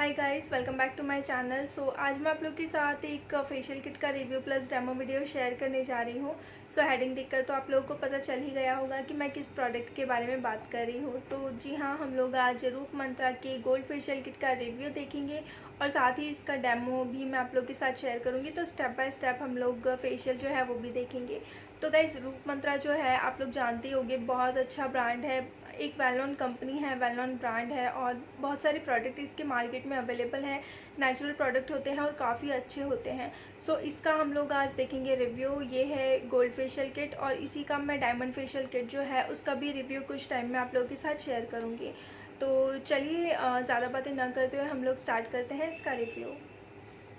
Hi guys, welcome back to my channel. So आज मैं आप लोग के साथ एक फेशियल किट का review plus demo video share करने जा रही हूँ। सो हेडिंग देखकर तो आप लोगों को पता चल ही गया होगा कि मैं किस प्रोडक्ट के बारे में बात कर रही हूँ। तो जी हाँ, हम लोग आज रूप मंत्रा के गोल्ड फेशियल किट का रिव्यू देखेंगे और साथ ही इसका डेमो भी मैं आप लोग के साथ शेयर करूँगी। तो स्टेप बाय स्टेप हम लोग फेशियल जो है वो भी देखेंगे। तो गाइस, रूप मंत्रा जो है आप लोग जानते ही होंगे, बहुत अच्छा ब्रांड है, एक वेल नोन कंपनी है, वेल नोन ब्रांड है और बहुत सारे प्रोडक्ट इसके मार्केट में अवेलेबल हैं। नेचुरल प्रोडक्ट होते हैं और काफ़ी अच्छे होते हैं। सो इसका हम लोग आज देखेंगे रिव्यू। ये है गोल्ड फेशियल किट और इसी का मैं डायमंड फेशियल किट जो है उसका भी रिव्यू कुछ टाइम में आप लोगों के साथ शेयर करूँगी। तो चलिए ज़्यादा बातें ना करते हुए हम लोग स्टार्ट करते हैं इसका रिव्यू।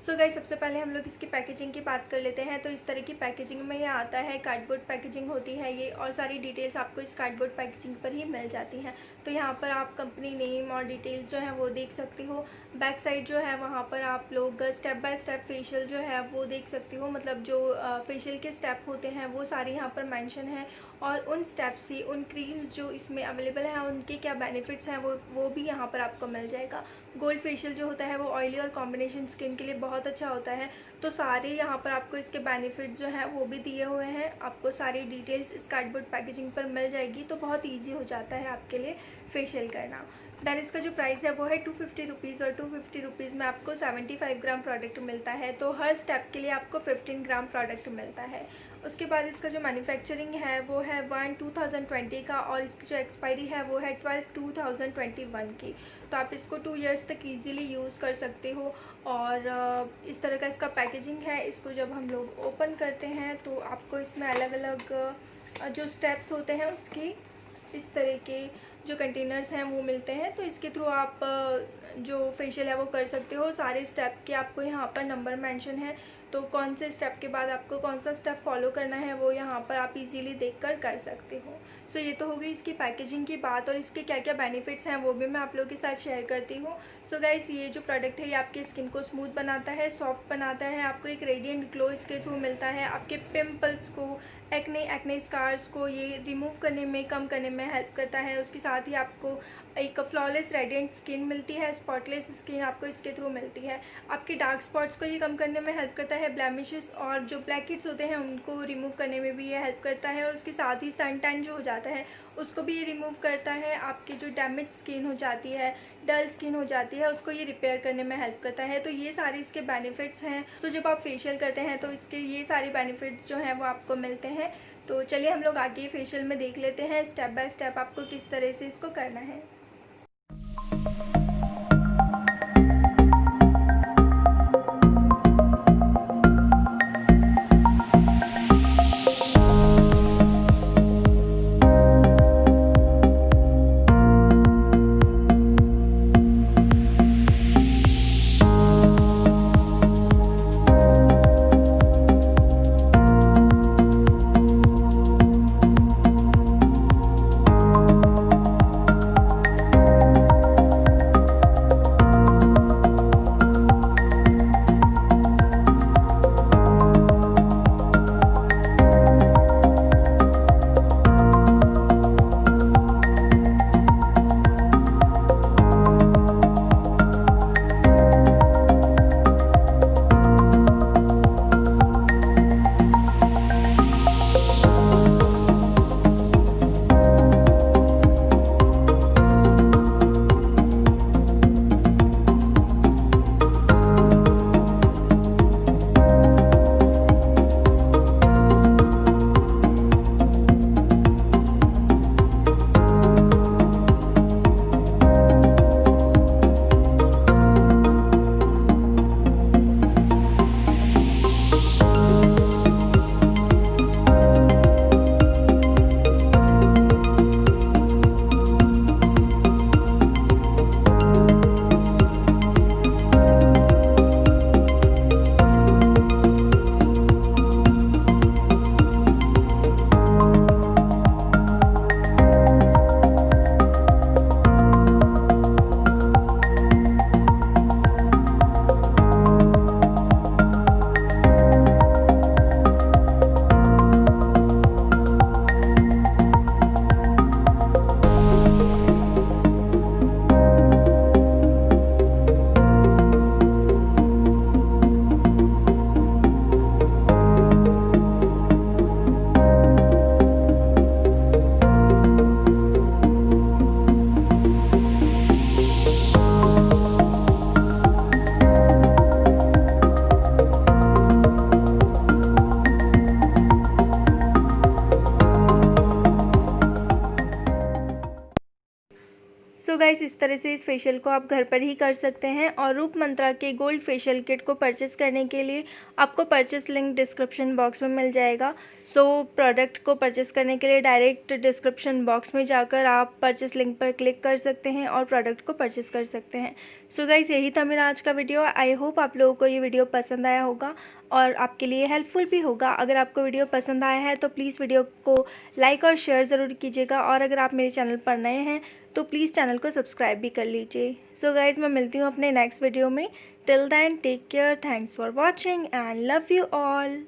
सो गाइस, सबसे पहले हम लोग इसकी पैकेजिंग की बात कर लेते हैं। तो इस तरह की पैकेजिंग में ये आता है, कार्डबोर्ड पैकेजिंग होती है ये और सारी डिटेल्स आपको इस कार्डबोर्ड पैकेजिंग पर ही मिल जाती हैं। तो यहाँ पर आप कंपनी नेम और डिटेल्स जो है वो देख सकते हो। बैक साइड जो है वहाँ पर आप लोग स्टेप बाय स्टेप फेशियल जो है वो देख सकते हो, मतलब जो फेशियल के स्टेप होते हैं वो सारे यहाँ पर मेंशन है और उन स्टेप्स ही उन क्रीम्स जो इसमें अवेलेबल हैं उनके क्या बेनिफिट्स हैं वो भी यहाँ पर आपको मिल जाएगा। गोल्ड फेशियल जो होता है वो ऑयली और कॉम्बिनेशन स्किन के लिए बहुत अच्छा होता है। तो सारे यहाँ पर आपको इसके बेनिफिट जो हैं वो भी दिए हुए हैं। आपको सारी डिटेल्स इस कार्डबोर्ड पैकेजिंग पर मिल जाएगी, तो बहुत ईजी हो जाता है आपके लिए फेशियल करना। दैन इसका जो प्राइस है वो है 250 रुपीज़ और 250 रुपीज़ में आपको 75 ग्राम प्रोडक्ट मिलता है। तो हर स्टेप के लिए आपको 15 ग्राम प्रोडक्ट मिलता है। उसके बाद इसका जो मैन्युफैक्चरिंग है वो है 1/2020 का और इसकी जो एक्सपायरी है वो है 12/2021 की। तो आप इसको 2 इयर्स तक इजीली यूज़ कर सकते हो। और इस तरह का इसका पैकेजिंग है। इसको जब हम लोग ओपन करते हैं तो आपको इसमें अलग अलग जो स्टेप्स होते हैं उसकी इस तरह के जो कंटेनर्स हैं वो मिलते हैं। तो इसके थ्रू आप जो फेशियल है वो कर सकते हो। सारे स्टेप के आपको यहाँ पर नंबर मेंशन है, तो कौन से स्टेप के बाद आपको कौन सा स्टेप फॉलो करना है वो यहाँ पर आप इजीली देखकर कर सकते हो। सो ये तो हो गई इसकी पैकेजिंग की बात और इसके क्या क्या बेनिफिट्स हैं वो भी मैं आप लोगों के साथ शेयर करती हूँ। सो गाइस, ये जो प्रोडक्ट है ये आपकी स्किन को स्मूथ बनाता है, सॉफ्ट बनाता है, आपको एक रेडिएंट ग्लो इसके थ्रू मिलता है। आपके पिम्पल्स को, एक्ने स्कार्स को ये रिमूव करने में, कम करने में हेल्प करता है। उसके साथ ही आपको एक फ्लॉलेस रेडिएंट स्किन मिलती है, स्पॉटलेस स्किन आपको इसके थ्रू मिलती है। आपके डार्क स्पॉट्स को ये कम करने में हेल्प करता है, ब्लैमिशेस और जो ब्लैक हेड्स होते हैं उनको रिमूव करने में भी ये हेल्प करता है। और उसके साथ ही सन टैन जो हो जाता है उसको भी ये रिमूव करता है। आपकी जो डैमेज स्किन हो जाती है, डल स्किन हो जाती है, उसको ये रिपेयर करने में हेल्प करता है। तो ये सारे इसके बेनिफिट्स हैं। तो जब आप फेशियल करते हैं तो इसके ये सारे बेनिफिट्स जो हैं वो आपको मिलते हैं। तो चलिए हम लोग आगे फेशियल में देख लेते हैं स्टेप बाय स्टेप आपको किस तरह से इसको करना है। तरह से इस फेशियल को आप घर पर ही कर सकते हैं। और रूप मंत्रा के गोल्ड फेशियल किट को परचेस करने के लिए आपको परचेस लिंक डिस्क्रिप्शन बॉक्स में मिल जाएगा। सो प्रोडक्ट को परचेस करने के लिए डायरेक्ट डिस्क्रिप्शन बॉक्स में जाकर आप परचेस लिंक पर क्लिक कर सकते हैं और प्रोडक्ट को परचेस कर सकते हैं। सो गाइस, यही था मेरा आज का वीडियो। आई होप आप लोगों को ये वीडियो पसंद आया होगा और आपके लिए हेल्पफुल भी होगा। अगर आपको वीडियो पसंद आया है तो प्लीज़ वीडियो को लाइक और शेयर ज़रूर कीजिएगा, और अगर आप मेरे चैनल पर नए हैं तो प्लीज़ चैनल को सब्सक्राइब भी कर लीजिए। सो गाइज, मैं मिलती हूँ अपने नेक्स्ट वीडियो में। Till then take care, thanks for watching and love you all.